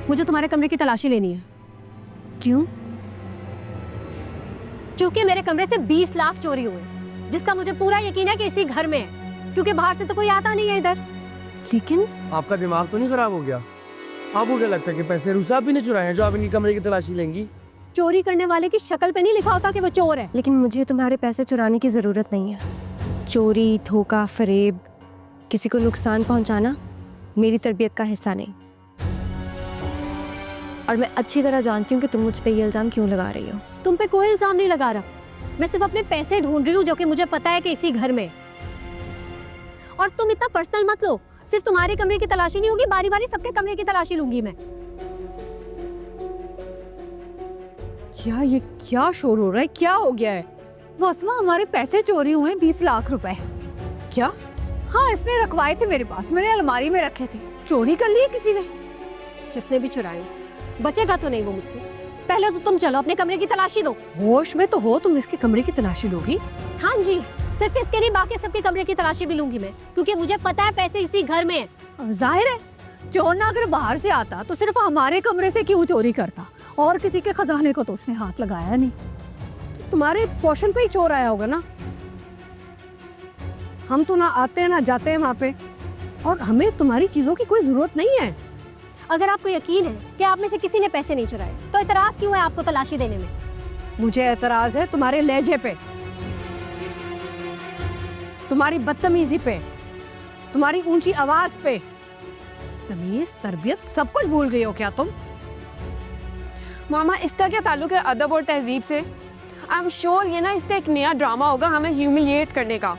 मुझे तुम्हारे कमरे की तलाशी लेनी है। क्यों? क्योंकि मेरे कमरे से 20 लाख चोरी हुए, जिसका मुझे पूरा यकीन है कि इसी घर में है, क्योंकि बाहर से तो कोई आता नहीं है इधर। लेकिन आपका दिमाग तो नहीं खराब हो गया? आपको क्या लगता है कि पैसे रूसा भी नहीं चुराए हैं जो आप इनकी कमरे की तलाशी लेंगी? चोरी करने वाले की शक्ल पे नहीं लिखा होता कि वो चोर है। लेकिन मुझे तुम्हारे पैसे चुराने की ज़रूरत नहीं है। चोरी, धोखा, फरेब, किसी को नुकसान पहुंचाना मेरी तरबियत का हिस्सा नहीं। और मैं अच्छी तरह जानती हूँ कि तुम मुझ पे ये इल्ज़ाम क्यों लगा रही हो। तुम पे कोई इल्जाम नहीं लगा रहा, मैं सिर्फ अपने पैसे ढूंढ रही हूँ जो कि मुझे पता है कि इसी घर में। और तुम इतना पर्सनल मत लो, सिर्फ तुम्हारे कमरे की तलाशी नहीं होगी, बारी बारी सबके कमरे की तलाशी लूंगी मैं। क्या ये क्या शोर हो रहा है? क्या हो गया है? वसमा, हमारे पैसे चोरी हुए हैं 20 लाख रुपए। क्या? हाँ, इसने रखवाए थे मेरे पास, मैंने अलमारी में रखे थे। चोरी कर लिए किसी ने? जिसने भी चुराए, बचेगा तो नहीं वो मुझसे। पहले तो तुम चलो अपने कमरे की तलाशी दो। होश में तो हो तुम? इसके कमरे की तलाशी लोगी? हाँ जी, सिर्फ इसके नहीं, बाकी सबके कमरे की तलाशी भी लूंगी मैं, क्योंकि मुझे पता है पैसे इसी घर में है। जाहिर है, चोर ना अगर बाहर से आता तो सिर्फ हमारे कमरे से क्यों चोरी करता? और किसी के खजाने को तो उसने हाथ लगाया नहीं। तुम्हारे पोर्शन पे ही चोर आया होगा ना? हम तो ना आते हैं ना जाते हैं वहाँ पे, और हमें तुम्हारी चीजों की कोई जरूरत नहीं है। अगर आपको यकीन है कि आप में से किसी ने पैसे नहीं चुराए, तो इतराज क्यों है आपको तलाशी देने में? मुझे एतराज है तुम्हारे लहजे पे, तुम्हारी बदतमीजी पे, तुम्हारी ऊंची आवाज पे। तमीज, तरबियत सब कुछ भूल गई हो क्या तुम? मामा, इसका क्या ताल्लुक है अदब और तहजीब से? आई एम श्योर ये ना इसका एक नया ड्रामा होगा हमें ह्यूमिलिएट करने का।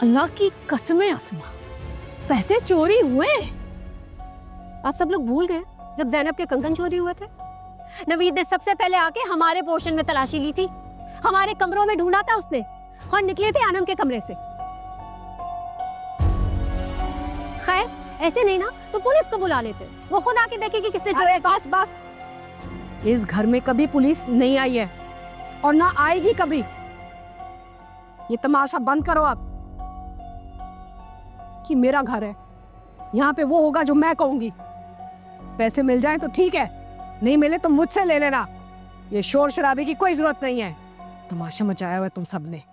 अल्लाह की कसमें असमा, पैसे चोरी हुए? आप सब लोग भूल गए जब ज़ैनब के कंगन चोरी हुए थे? नवीद ने सबसे पहले आके हमारे पोर्शन में तलाशी ली थी, हमारे कमरों में ढूंढा था उसने, और निकले थे आनम के कमरे से। खैर, ऐसे नहीं ना तो पुलिस को बुला लेते, वो खुद आके देखेगी किसने चोरी। बस बस, इस घर में कभी पुलिस नहीं आई है और ना आएगी कभी। ये तमाशा बंद करो आप कि मेरा घर है, यहाँ पे वो होगा जो मैं कहूंगी। पैसे मिल जाए तो ठीक है, नहीं मिले तो मुझसे ले लेना। ये शोर शराबे की कोई जरूरत नहीं है। तमाशा मचाया हुआ है तुम सबने।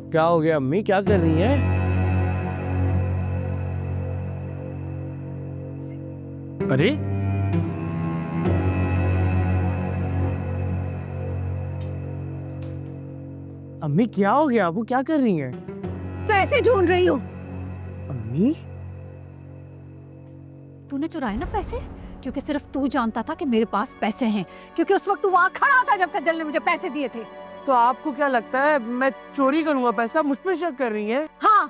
क्या हो गया अम्मी? क्या कर रही हैं? अरे अम्मी, क्या हो गया? वो क्या कर रही हैं? पैसे ढूंढ रही हूँ। अम्मी, तूने चुराए ना पैसे? क्योंकि सिर्फ तू जानता था कि मेरे पास पैसे हैं, क्योंकि उस वक्त तू वहाँ खड़ा था जब सज्जल ने मुझे पैसे दिए थे। तो आपको क्या लगता है मैं चोरी करूंगा पैसा? मुझ पे शक कर रही हैं? हाँ,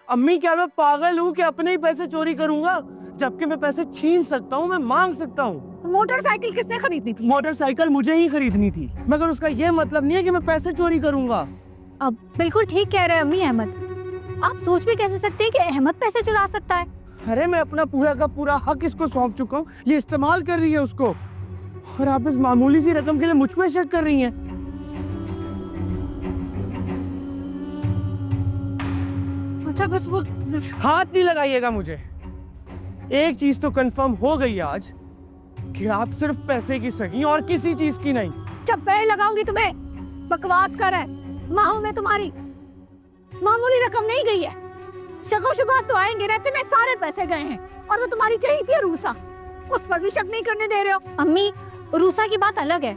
अम्मी, क्या मैं पागल हूँ कि अपने ही पैसे चोरी करूंगा? जबकि मैं पैसे छीन सकता हूँ, मैं मांग सकता हूँ। मोटरसाइकिल किसने खरीदनी थी? मोटरसाइकिल मुझे ही खरीदनी थी, मगर उसका ये मतलब नहीं है कि मैं पैसे चोरी करूंगा। अब बिल्कुल ठीक कह रहे हैं अम्मी अहमद। आप सोच भी कैसे सकते हैं कि अहमद पैसे चुरा सकता है? अरे मैं अपना पूरा का पूरा हक इसको सौंप चुका हूँ, ये इस्तेमाल कर रही है उसको, और आप इस मामूली सी रकम के लिए मुझ पे शक कर रही हैं। अच्छा, बस वो हाथ नहीं लगाइएगा मुझे। एक चीज तो कंफर्म हो गई आज कि आप सिर्फ पैसे की सगी और किसी चीज की नहीं। चप्पल लगाऊंगी तुम्हें। बकवास कर है, माँ में तुम्हारी मामूली रकम नहीं गई है। शको शुबात तो आएंगे, रहते में सारे पैसे गए हैं, और वो तुम्हारी चाहिए थी रूसा, उस पर भी शक नहीं करने दे रहे हो। अम्मी, रूसा की बात अलग है,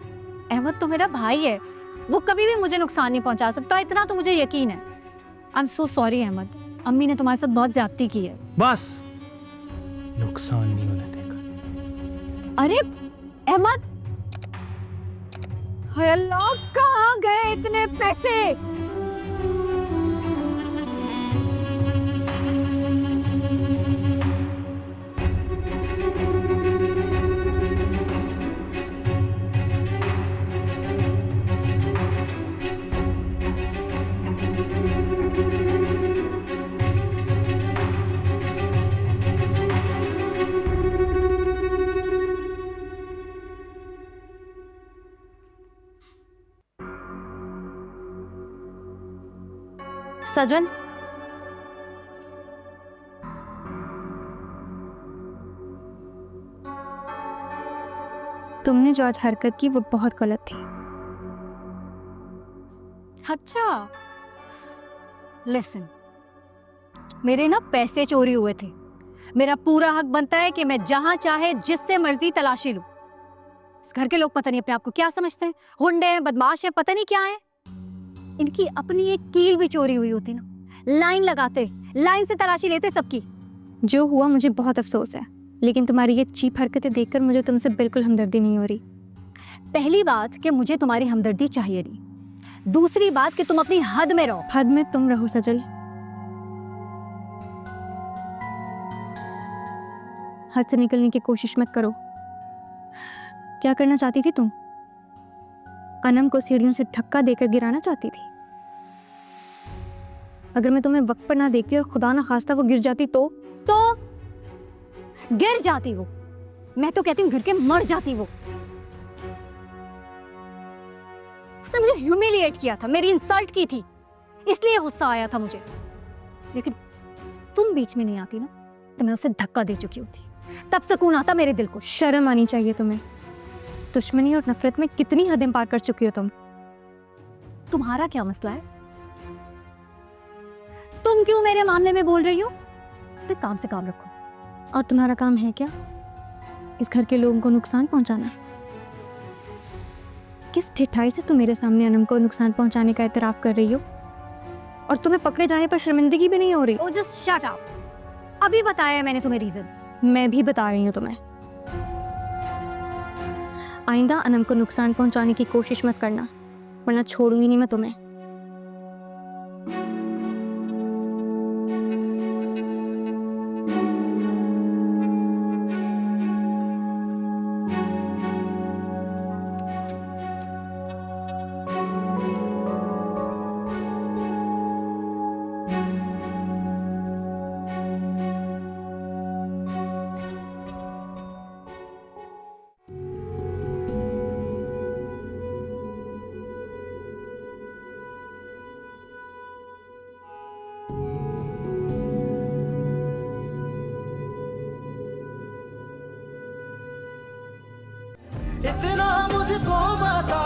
अहमद तो मेरा भाई है, वो कभी भी मुझे नुकसान नहीं पहुंचा सकता, इतना तो मुझे यकीन है। I am so sorry Ahmed, अम्मी ने तुम्हारे साथ बहुत ज्यादती की है। बस, नुकसान नहीं होने देगा। अरे अहमद, हाय अल्लाह, कहाँ गए इतने पैसे? सजन, तुमने जो आज हरकत की वो बहुत गलत थी। अच्छा, लिसन, मेरे ना पैसे चोरी हुए थे। मेरा पूरा हक बनता है कि मैं जहां चाहे जिससे मर्जी तलाशी लूं। इस घर के लोग पता नहीं अपने आप को क्या समझते हैं, हुंडे हैं, बदमाश हैं, पता नहीं क्या है। इनकी अपनी एक कील भी चोरी हुई होती ना, लाइन लगाते, लाइन से तलाशी लेते सबकी। जो हुआ मुझे बहुत अफसोस है, लेकिन तुम्हारी ये चीप हरकतें देखकर मुझे तुमसे बिल्कुल हमदर्दी नहीं हो रही। पहली बात कि मुझे तुम्हारी हमदर्दी चाहिए नहीं। दूसरी बात कि तुम अपनी हद में रहो। हद में तुम रहो सजल। हद से निकलने की कोशिश मत करो। क्या करना चाहती थी तुम? अनम को सीढ़ियों से धक्का देकर गिराना चाहती थी। अगर मैं तुम्हें वक्त पर ना देखती और खुदा ना खास्ता वो गिर जाती तो गिर जाती वो, मैं तो कहती हूँ गिर के मर जाती वो। उसने मुझे ह्यूमिलिएट किया था, मेरी इंसल्ट की थी, इसलिए गुस्सा आया था मुझे। लेकिन तुम बीच में नहीं आती ना, तो मैं उसे धक्का दे चुकी होती, तब सुकून आता मेरे दिल को। शर्म आनी चाहिए तुम्हें। दुश्मनी और नफरत में कितनी हदें पार कर चुकी हो तुम। तुम्हारा क्या मसला है? तुम क्यों मेरे मामले में बोल रही हो? अपने काम से काम रखो। और तुम्हारा काम है क्या? इस घर के लोगों को नुकसान पहुंचाना। किस ठिठाई से तुम मेरे सामने अनम को नुकसान पहुंचाने का इतराफ कर रही हो, और तुम्हें पकड़े जाने पर शर्मिंदगी भी नहीं हो रही? ओ जस्ट शट अप। अभी बताया है मैंने तुम्हें रीजन। मैं भी बता रही हूँ तुम्हें। आइंदा अनम को नुकसान पहुंचाने की कोशिश मत करना, वरना छोड़ूंगी नहीं मैं तुम्हें। इतना मुझको बता